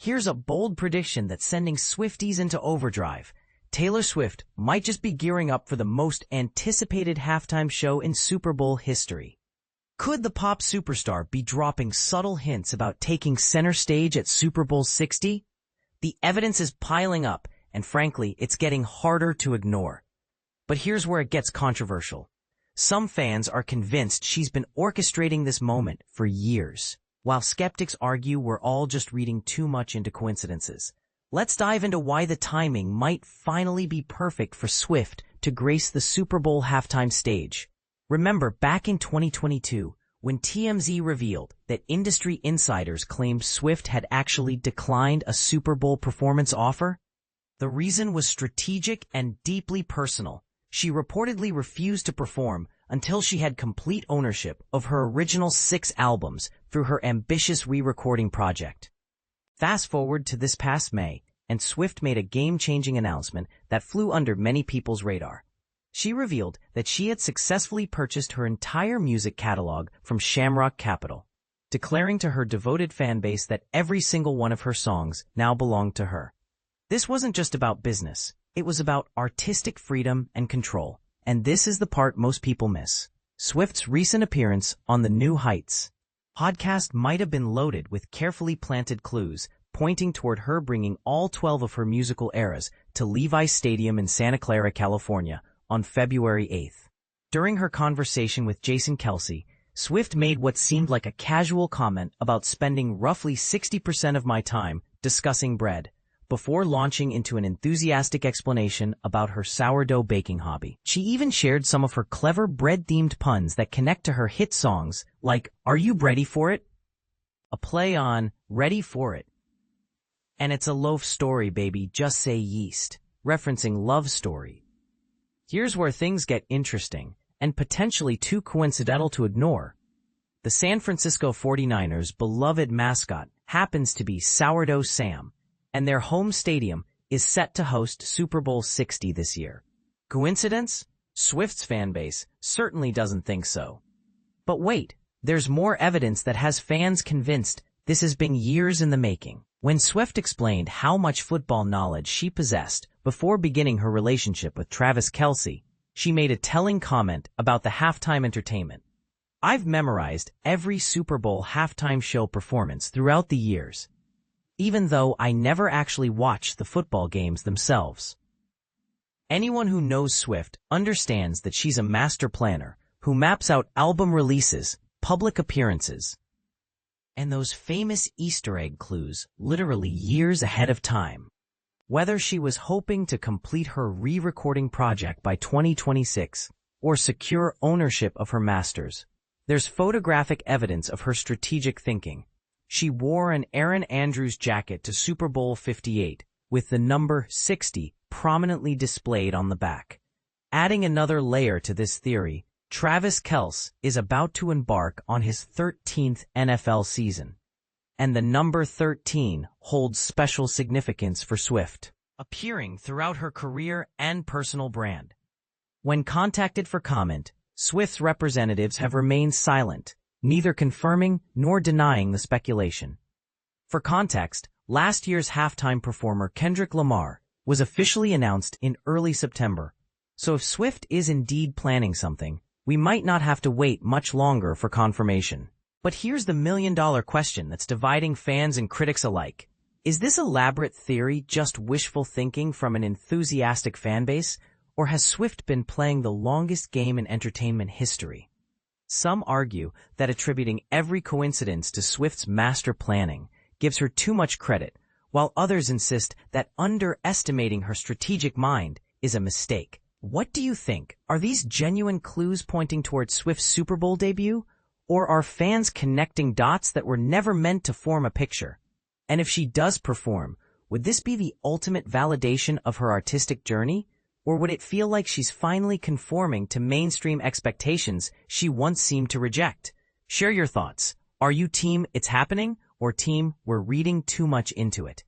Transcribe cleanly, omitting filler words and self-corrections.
Here's a bold prediction that's sending Swifties into overdrive. Taylor Swift might just be gearing up for the most anticipated halftime show in Super Bowl history. Could the pop superstar be dropping subtle hints about taking center stage at Super Bowl 60? The evidence is piling up, and frankly, it's getting harder to ignore. But here's where it gets controversial. Some fans are convinced she's been orchestrating this moment for years, while skeptics argue we're all just reading too much into coincidences. Let's dive into why the timing might finally be perfect for Swift to grace the Super Bowl halftime stage. Remember back in 2022, when TMZ revealed that industry insiders claimed Swift had actually declined a Super Bowl performance offer? The reason was strategic and deeply personal. She reportedly refused to perform until she had complete ownership of her original 6 albums through her ambitious re-recording project. Fast forward to this past May, and Swift made a game-changing announcement that flew under many people's radar. She revealed that she had successfully purchased her entire music catalog from Shamrock Capital, declaring to her devoted fanbase that every single one of her songs now belonged to her. This wasn't just about business. It was about artistic freedom and control. And this is the part most people miss. Swift's recent appearance on The New Heights podcast might have been loaded with carefully planted clues, pointing toward her bringing all 12 of her musical eras to Levi's Stadium in Santa Clara, California, on February 8th. During her conversation with Jason Kelce, Swift made what seemed like a casual comment about spending roughly 60% of my time discussing bread, before launching into an enthusiastic explanation about her sourdough baking hobby. She even shared some of her clever bread-themed puns that connect to her hit songs, like, "Are you ready for it?" A play on "Ready for it." And it's a loaf story, baby, just say yeast, referencing Love Story. Here's where things get interesting, and potentially too coincidental to ignore. The San Francisco 49ers' beloved mascot happens to be Sourdough Sam, and their home stadium is set to host Super Bowl 60 this year. Coincidence? Swift's fanbase certainly doesn't think so. But wait, there's more evidence that has fans convinced this has been years in the making. When Swift explained how much football knowledge she possessed before beginning her relationship with Travis Kelce, she made a telling comment about the halftime entertainment. "I've memorized every Super Bowl halftime show performance throughout the years, even though I never actually watched the football games themselves." Anyone who knows Swift understands that she's a master planner who maps out album releases, public appearances, and those famous Easter egg clues literally years ahead of time. Whether she was hoping to complete her re-recording project by 2026 or secure ownership of her masters, there's photographic evidence of her strategic thinking. She wore an Erin Andrews jacket to Super Bowl 58, with the number 60 prominently displayed on the back. Adding another layer to this theory, Travis Kelce is about to embark on his 13th NFL season, and the number 13 holds special significance for Swift, appearing throughout her career and personal brand. When contacted for comment, Swift's representatives have remained silent, neither confirming nor denying the speculation. For context, last year's halftime performer Kendrick Lamar was officially announced in early September, so if Swift is indeed planning something, we might not have to wait much longer for confirmation. But here's the million-dollar question that's dividing fans and critics alike. Is this elaborate theory just wishful thinking from an enthusiastic fanbase, or has Swift been playing the longest game in entertainment history? Some argue that attributing every coincidence to Swift's master planning gives her too much credit, while others insist that underestimating her strategic mind is a mistake. What do you think? Are these genuine clues pointing towards Swift's Super Bowl debut? Or are fans connecting dots that were never meant to form a picture? And if she does perform, would this be the ultimate validation of her artistic journey? Or would it feel like she's finally conforming to mainstream expectations she once seemed to reject? Share your thoughts. Are you team "it's happening" or team "we're reading too much into it"?